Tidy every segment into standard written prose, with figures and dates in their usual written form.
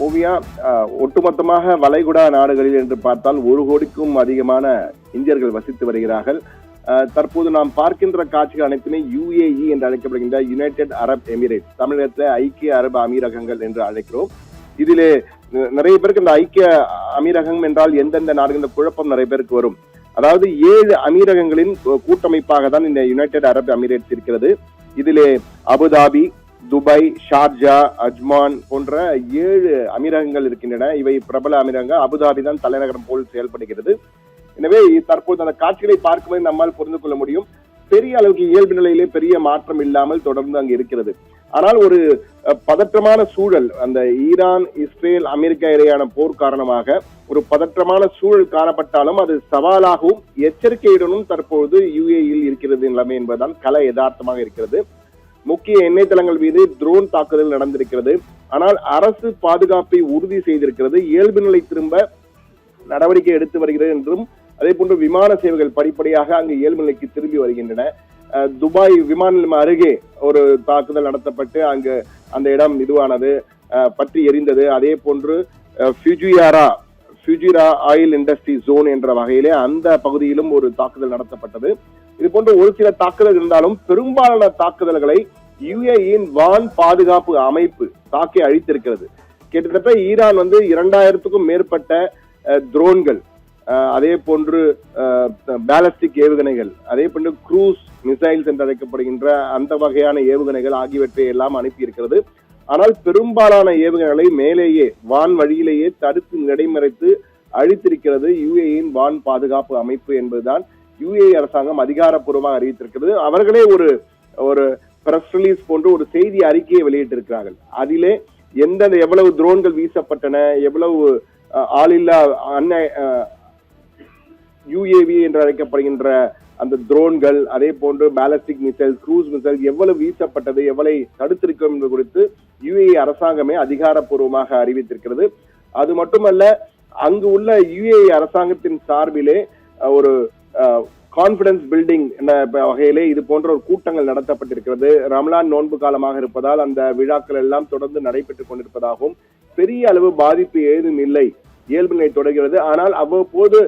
ஓவியா, ஒட்டுமொத்தமாக வளைகுடா நாடுகளில் என்று பார்த்தால் 1 கோடிக்கும் அதிகமான இந்தியர்கள் வசித்து வருகிறார்கள். தற்போது நாம் பார்க்கின்ற காட்சிகள் அனைத்துமே UAE என்று அழைக்கப்படுகின்ற யுனைடெட் அரப் எமிரேட்ஸ், தமிழகத்தில் ஐக்கிய அரபு அமீரகங்கள் என்று அழைக்கிறோம். இதிலே நிறைய பேருக்கு இந்த ஐக்கிய அமீரகம் என்றால் எந்தெந்த நாடுகள் இந்த குழப்பம் நிறைய பேருக்கு வரும். அதாவது 7 அமீரகங்களின் கூட்டமைப்பாக தான் இந்த யுனைடெட் அரப் எமிரேட்ஸ் இருக்கிறது. இதிலே அபுதாபி, துபாய், ஷார்ஜா, அஜ்மான் போன்ற 7 அமீரகங்கள் இருக்கின்றன. இவை பிரபல அமீரகங்கள். அபுதாபி தான் தலைநகரம் போல் செயல்படுகிறது. எனவே தற்போது அந்த காட்சிகளை பார்க்கும்போது நம்மால் புரிந்து கொள்ள முடியும், பெரிய அளவுக்கு இயல்பு நிலையிலே பெரிய மாற்றம் இல்லாமல் தொடர்ந்து அங்கு இருக்கிறது. ஆனால் ஒரு பதற்றமான சூழல், அந்த ஈரான், இஸ்ரேல், அமெரிக்கா இடையான போர் காரணமாக ஒரு பதற்றமான சூழல் காணப்பட்டாலும் அது சவாலாகவும் எச்சரிக்கையுடனும் தற்போது UAE இருக்கிறது நிலைமை என்பதுதான் கள யதார்த்தமாக இருக்கிறது. முக்கிய எண்ணெய் தளங்கள் மீது ட்ரோன் தாக்குதல் நடந்திருக்கிறது. ஆனால் அரசு பாதுகாப்பை உறுதி செய்திருக்கிறது. இயல்பு நிலை திரும்ப நடவடிக்கை எடுத்து வருகிறது என்றும், அதே போன்று விமான சேவைகள் படிப்படியாக அங்கு இயல்பு நிலைக்கு திரும்பி வருகின்றன. துபாய் விமான நிலையம் அருகே ஒரு தாக்குதல் நடத்தப்பட்டு அங்கு அந்த இடம் இதுவானது, பற்றி எரிந்தது. அதே போன்று ஃபியூஜிரா ஆயில் இண்டஸ்ட்ரி ஜோன் என்ற வகையிலே அந்த பகுதியிலும் ஒரு தாக்குதல் நடத்தப்பட்டது. இது போன்ற ஒரு சில தாக்குதல் இருந்தாலும் பெரும்பாலான தாக்குதல்களை UAE-யின் வான் பாதுகாப்பு அமைப்பு தாக்கி அழித்திருக்கிறது. கிட்டத்தட்ட ஈரான் 2000க்கும் மேற்பட்ட ட்ரோன்கள், அதே போன்று பேலஸ்டிக் ஏவுகணைகள், அதே போன்று குரூஸ் மிசைல்ஸ் என்று அழைக்கப்படுகின்ற அந்த வகையான ஏவுகணைகள் ஆகியவற்றை எல்லாம் அனுப்பியிருக்கிறது. ஆனால் பெரும்பாலான ஏவுகணைகளை மேலேயே வான் வழியிலேயே தடுத்து நடைமறைத்து அழித்திருக்கிறது UAE-யின் வான் பாதுகாப்பு அமைப்பு என்பதுதான் UAE அரசாங்கம் அதிகாரப்பூர்வமாக அறிவித்திருக்கிறது. அவர்களே ஒரு பிரஸ் ரிலீஸ் போன்று ஒரு செய்தி அறிக்கையை வெளியிட்டிருக்கிறார்கள். அதிலே எவ்வளவு ட்ரோன்கள் வீசப்பட்டன, எவ்வளவு ஆளில்லா UAV என்று அழைக்கப்படுகின்ற அந்த ட்ரோன்கள், அதே போன்று பேலஸ்டிக் மிசைல், குரூஸ் மிசைல் எவ்வளவு வீசப்பட்டது, எவ்வளவு தடுத்திருக்கும் என்பது குறித்து UAE அரசாங்கமே அதிகாரப்பூர்வமாக அறிவித்திருக்கிறது. அது மட்டுமல்ல, அங்கு உள்ள UAE அரசாங்கத்தின் சார்பிலே ஒரு கான்பிடன்ஸ் பில்டிங் என்ற வகையிலே இது போன்ற ஒரு கூட்டங்கள் நடத்தப்பட்டிருக்கிறது. ரமலான் நோன்பு காலமாக இருப்பதால் அந்த விழாக்கள் எல்லாம் தொடர்ந்து நடைபெற்றுக் கொண்டிருப்பதாகவும், பெரிய அளவு பாதிப்பு ஏதும் இல்லை, இயல்பு நிலை தொடர்கிறது. ஆனால் அவ்வப்போது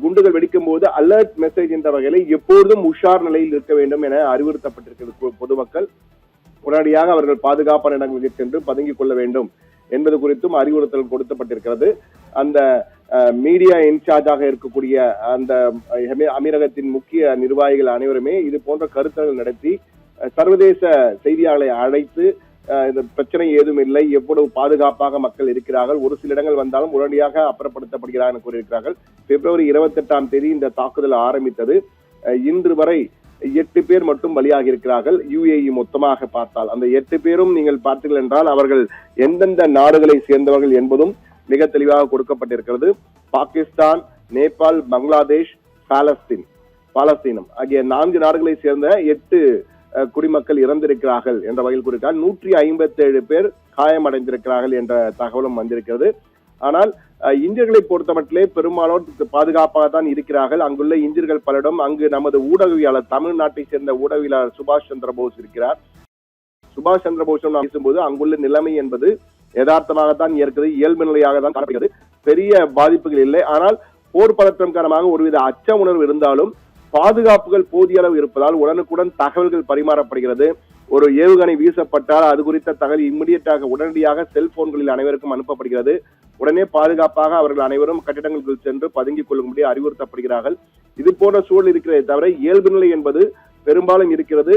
குண்டுகள் வெடிக்கும் போது அலர்ட் மெசேஜ் என்ற வகையில எப்பொழுதும் உஷார் நிலையில் இருக்க வேண்டும் என அறிவுறுத்தப்பட்டிருக்கிறது. பொதுமக்கள் உடனடியாக அவர்கள் பாதுகாப்பான இடங்களுக்கு சென்று பதுங்கிக் கொள்ள வேண்டும் என்பது குறித்தும் அறிவுறுத்தல் கொடுக்கப்பட்டிருக்கிறது. அந்த மீடியா இன்சார்ஜாக இருக்கக்கூடிய அந்த அமீரகத்தின் முக்கிய நிர்வாகிகள் அனைவருமே இது போன்ற கருத்தரங்கள் நடத்தி சர்வதேச செய்தியாளர்களை அழைத்து இந்த பிரச்சனை ஏதும் இல்லை, எவ்வளவு பாதுகாப்பாக மக்கள் இருக்கிறார்கள், ஒரு சில இடங்கள் வந்தாலும் உடனடியாக அப்புறப்படுத்தப்படுகிறார்கள் என கூறியிருக்கிறார்கள். பிப்ரவரி 28ஆம் தேதி இந்த தாக்குதல் ஆரம்பித்தது. இன்று வரை 8 பேர் மட்டும் பலியாகி இருக்கிறார்கள். UAE மொத்தமாக பார்த்தால் அந்த 8 பேரும் நீங்கள் பார்த்தீர்கள் என்றால் அவர்கள் எந்தெந்த நாடுகளை சேர்ந்தவர்கள் என்பதும் மிக தெளிவாக கொடுக்கப்பட்டிருக்கிறது. பாகிஸ்தான், நேபாள், பங்களாதேஷ், பாலஸ்தீனம் ஆகிய 4 நாடுகளை சேர்ந்த 8 குடிமக்கள் இறந்திருக்கிறார்கள் என்ற வகையில் கூறியிருக்கிறார். 157 பேர் காயமடைந்திருக்கிறார்கள் என்ற தகவலும் வந்திருக்கிறது. ஆனால் இந்தியர்களை பொறுத்த மட்டிலே பெரும்பாலோர் பாதுகாப்பாக தான் இருக்கிறார்கள். அங்குள்ள இந்தியர்கள் பலரிடம் அங்கு நமது ஊடகவியலாளர், தமிழ்நாட்டை சேர்ந்த ஊடகவியலாளர் சுபாஷ் சந்திர போஸ் இருக்கிறார். சுபாஷ் சந்திர போஸும் நாம் பேசும்போது அங்குள்ள நிலைமை என்பது யதார்த்தமாகத்தான் இருக்கிறது, இயல்பு நிலையாக தான் காணப்படுகிறது, பெரிய பாதிப்புகள் இல்லை. ஆனால் போர் பதற்றம் காரணமாக ஒருவித அச்ச உணர்வு இருந்தாலும் பாதுகாப்புகள் போதிய அளவு இருப்பதால் உடனுக்குடன் தகவல்கள் பரிமாறப்படுகிறது. ஒரு ஏவுகணை வீசப்பட்டால் அது குறித்த தகவல் இம்மிடியட்டாக உடனடியாக செல்போன்களில் அனைவருக்கும் அனுப்பப்படுகிறது. உடனே பாதுகாப்பாக அவர்கள் அனைவரும் கட்டிடங்களுக்குள் சென்று பதுங்கிக் கொள்ளும்படி அறிவுறுத்தப்படுகிறார்கள். இது போன்ற சூழல் இருக்கிறதை தவிர இயல்பு நிலை என்பது பெரும்பாலும் இருக்கிறது.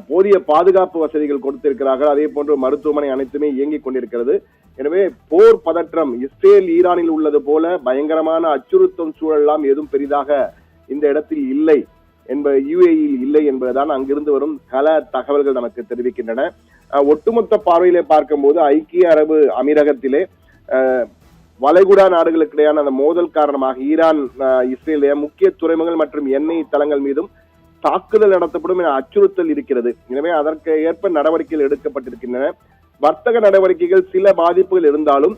போதிய பாதுகாப்பு வசதிகள் கொடுத்திருக்கிறார்கள். அதே போன்று மருத்துவமனை அனைத்துமே இயங்கிக் கொண்டிருக்கிறது. எனவே போர் பதற்றம் இஸ்ரேல் ஈரானில் உள்ளது போல பயங்கரமான அச்சுறுத்தும் சூழலாம் எதுவும் பெரிதாக இந்த இடத்தில் இல்லை UAE-யில் இல்லை என்பதுதான் அங்கிருந்து வரும் கள தகவல்கள் நமக்கு தெரிவிக்கின்றன. ஒட்டுமொத்த பார்வையிலே பார்க்கும்போது ஐக்கிய அரபு அமீரகத்திலே வளைகுடா நாடுகளுக்கு இடையான அந்த மோதல் காரணமாக ஈரான், இஸ்ரேலுடைய முக்கிய துறைமுகங்கள் மற்றும் எண்ணெய் தளங்கள் மீதும் தாக்குதல் நடத்தப்படும் என அச்சுறுத்தல் இருக்கிறது. எனவே அதற்கு ஏற்ப நடவடிக்கைகள் எடுக்கப்பட்டிருக்கின்றன. வர்த்தக நடவடிக்கைகள் சில பாதிப்புகள் இருந்தாலும்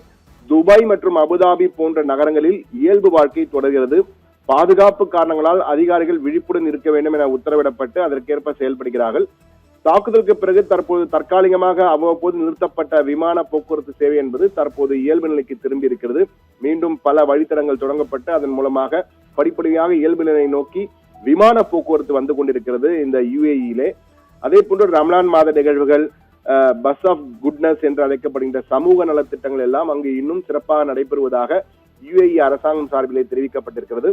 துபாய் மற்றும் அபுதாபி போன்ற நகரங்களில் இயல்பு வாழ்க்கை தொடர்கிறது. பாதுகாப்பு காரணங்களால் அதிகாரிகள் விழிப்புடன் இருக்க வேண்டும் என உத்தரவிடப்பட்டு அதற்கேற்ப செயல்படுகிறார்கள். தாக்குதலுக்கு பிறகு தற்போது தற்காலிகமாக அவ்வப்போது நிறுத்தப்பட்ட விமான போக்குவரத்து சேவை என்பது தற்போது இயல்பு நிலைக்கு திரும்பி இருக்கிறது. மீண்டும் பல வழித்தடங்கள் தொடங்கப்பட்டு அதன் மூலமாக படிப்படியாக இயல்பு நிலையை நோக்கி விமான போக்குவரத்து வந்து கொண்டிருக்கிறது இந்த யுஏஇலே. அதே போன்று ரமலான் மாத நிகழ்வுகள், பஸ் ஆஃப் குட்னஸ் என்று அழைக்கப்படுகின்ற சமூக நலத்திட்டங்கள் எல்லாம் அங்கு இன்னும் சிறப்பாக நடைபெறுவதாக யுஏஇ அரசாங்கம் சார்பிலே தெரிவிக்கப்பட்டிருக்கிறது.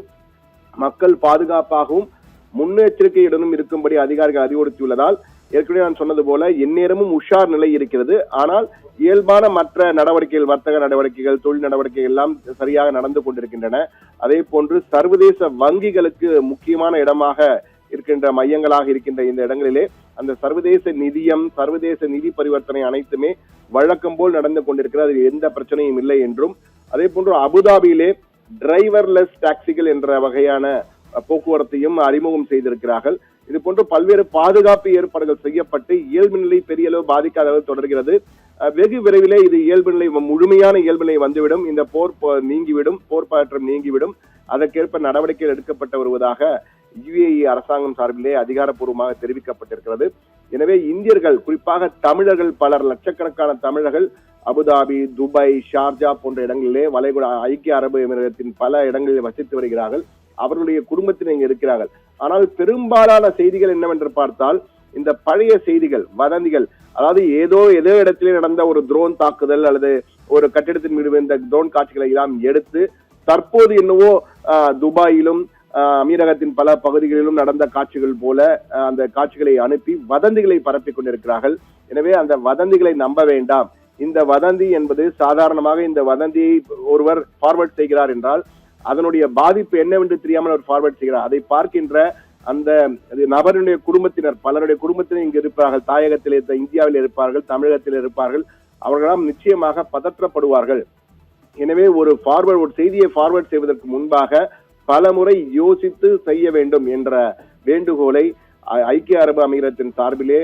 மக்கள் பாதுகாப்பாகவும் முன்னெச்சரிக்கையுடனும் இருக்கும்படி அதிகாரிகள் அறிவுறுத்தியுள்ளதால் ஏற்கனவே நான் சொன்னது போல எந்நேரமும் உஷார் நிலை இருக்கிறது. ஆனால் இயல்பான மற்ற நடவடிக்கைகள், வர்த்தக நடவடிக்கைகள், தொழில் நடவடிக்கைகள் எல்லாம் சரியாக நடந்து கொண்டிருக்கின்றன. அதே போன்று சர்வதேச வங்கிகளுக்கு முக்கியமான இடமாக இருக்கின்ற மையங்களாக இருக்கின்ற இந்த இடங்களிலே அந்த சர்வதேச நிதியம், சர்வதேச நிதி பரிவர்த்தனை அனைத்துமே வழக்கம் போல் நடந்து கொண்டிருக்கிறது. அதில் எந்த பிரச்சனையும் இல்லை என்றும், அதே போன்று அபுதாபியிலே டிரைவர்லெஸ் டாக்ஸிகள் என்ற வகையான போக்குவரத்தையும் அறிமுகம் செய்திருக்கிறார்கள். இது போன்று பல்வேறு பாதுகாப்பு ஏற்பாடுகள் செய்யப்பட்டு இயல்பு நிலை பெரிய அளவு பாதிக்காத அளவு தொடர்கிறது. வெகு விரைவிலே இது இயல்பு நிலை, முழுமையான இயல்பு நிலை வந்துவிடும். இந்த போர் நீங்கிவிடும், போர் பதற்றம் நீங்கிவிடும். அதற்கேற்ப நடவடிக்கைகள் எடுக்கப்பட்டு வருவதாக யுஏஇ அரசாங்கம் சார்பிலே அதிகாரப்பூர்வமாக தெரிவிக்கப்பட்டிருக்கிறது. எனவே இந்தியர்கள், குறிப்பாக தமிழர்கள், பலர் லட்சக்கணக்கான தமிழர்கள் அபுதாபி, துபாய், ஷார்ஜா போன்ற இடங்களிலே, வளைகுடா ஐக்கிய அரபு எமிரகத்தின் பல இடங்களில் வசித்து வருகிறார்கள். அவர்களுடைய குடும்பத்தினர் இங்கு இருக்கிறார்கள். ஆனால் பெரும்பாலான செய்திகள் என்னவென்று பார்த்தால் இந்த பழைய செய்திகள், வதந்திகள், அதாவது ஏதோ இடத்திலே நடந்த ஒரு ட்ரோன் தாக்குதல் அல்லது ஒரு கட்டிடத்தின் மீது இந்த ட்ரோன் காட்சிகளை எல்லாம் எடுத்து தற்போது என்னவோ துபாயிலும் அமீரகத்தின் பல பகுதிகளிலும் நடந்த காட்சிகள் போல அந்த காட்சிகளை அனுப்பி வதந்திகளை பரப்பிக் கொண்டிருக்கிறார்கள். எனவே அந்த வதந்திகளை நம்ப வேண்டாம். இந்த வதந்தி என்பது சாதாரணமாக இந்த வதந்தியை ஒருவர் ஃபார்வர்ட் செய்கிறார் என்றால் அதனுடைய பாதிப்பு என்னவென்று தெரியாமல் அவர் ஃபார்வர்ட் செய்கிறார். அதை பார்க்கின்ற அந்த நபருடைய குடும்பத்தினர், பலருடைய குடும்பத்தினர் இங்கு இருப்பார்கள், தாயகத்தில் இந்தியாவில் இருப்பார்கள், தமிழகத்தில் இருப்பார்கள். அவர்களாம் நிச்சயமாக பதற்றப்படுவார்கள். எனவே ஒரு செய்தியை ஃபார்வர்ட் செய்வதற்கு முன்பாக பல முறை யோசித்து செய்ய வேண்டும் என்ற வேண்டுகோளை ஐக்கிய அரபு அமீரகத்தின் சார்பிலே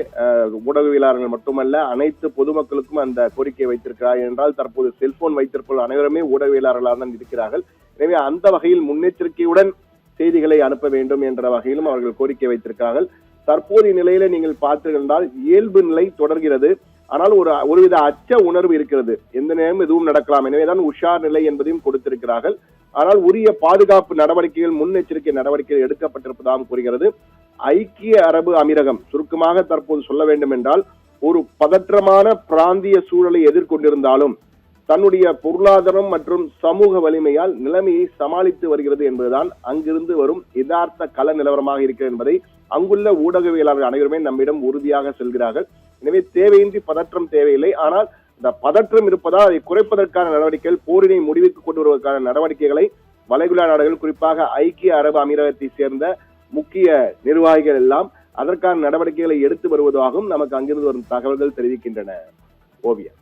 ஊடகவியலாளர்கள் மட்டுமல்ல அனைத்து பொதுமக்களுக்கும் அந்த கோரிக்கையை வைத்திருக்கிறார். என்றால் தற்போது செல்போன் வைத்திருப்போர் அனைவருமே ஊடகவியலாளர்களாக தான் இருக்கிறார்கள். எனவே அந்த வகையில் முன்னெச்சரிக்கையுடன் செய்திகளை அனுப்ப வேண்டும் என்ற வகையிலும் அவர்கள் கோரிக்கை வைத்திருக்கிறார்கள். தற்போதைய நிலையில நீங்கள் பார்த்தீர்கள் இயல்பு நிலை தொடர்கிறது. ஆனால் ஒருவித அச்ச உணர்வு இருக்கிறது. எந்த நேரம் எதுவும் நடக்கலாம். எனவேதான் உஷார் நிலை என்பதையும் கொடுத்திருக்கிறார்கள். ஆனால் உரிய பாதுகாப்பு நடவடிக்கைகள், முன்னெச்சரிக்கை நடவடிக்கைகள் எடுக்கப்பட்டிருப்பதாகவும் கூறுகிறது. ஐக்கிய அரபு அமீரகம், சுருக்கமாக தற்போது சொல்ல வேண்டும் என்றால், ஒரு பதற்றமான பிராந்திய சூழலை எதிர்கொண்டிருந்தாலும் தன்னுடைய பொருளாதாரம் மற்றும் சமூக வலிமையால் நிலைமையை சமாளித்து வருகிறது என்பதுதான் அங்கிருந்து வரும் யதார்த்த கள நிலவரமாக இருக்கிறது என்பதை அங்குள்ள ஊடகவியலாளர்கள் அனைவருமே நம்மிடம் உறுதியாக சொல்கிறார்கள். எனவே தேவையின்றி பதற்றம் தேவையில்லை. ஆனால் இந்த பதற்றம் இருப்பதால் அதை குறைப்பதற்கான நடவடிக்கைகள், போரினை முடிவுக்கு கொண்டு வருவதற்கான நடவடிக்கைகளை வளைகுடா நாடுகள், குறிப்பாக ஐக்கிய அரபு அமீரகத்தை சேர்ந்த முக்கிய நிர்வாகிகள் எல்லாம் அதற்கான நடவடிக்கைகளை எடுத்து வருவதாகவும் நமக்கு அங்கிருந்து வரும் தகவல்கள் தெரிவிக்கின்றன. ஓவியா.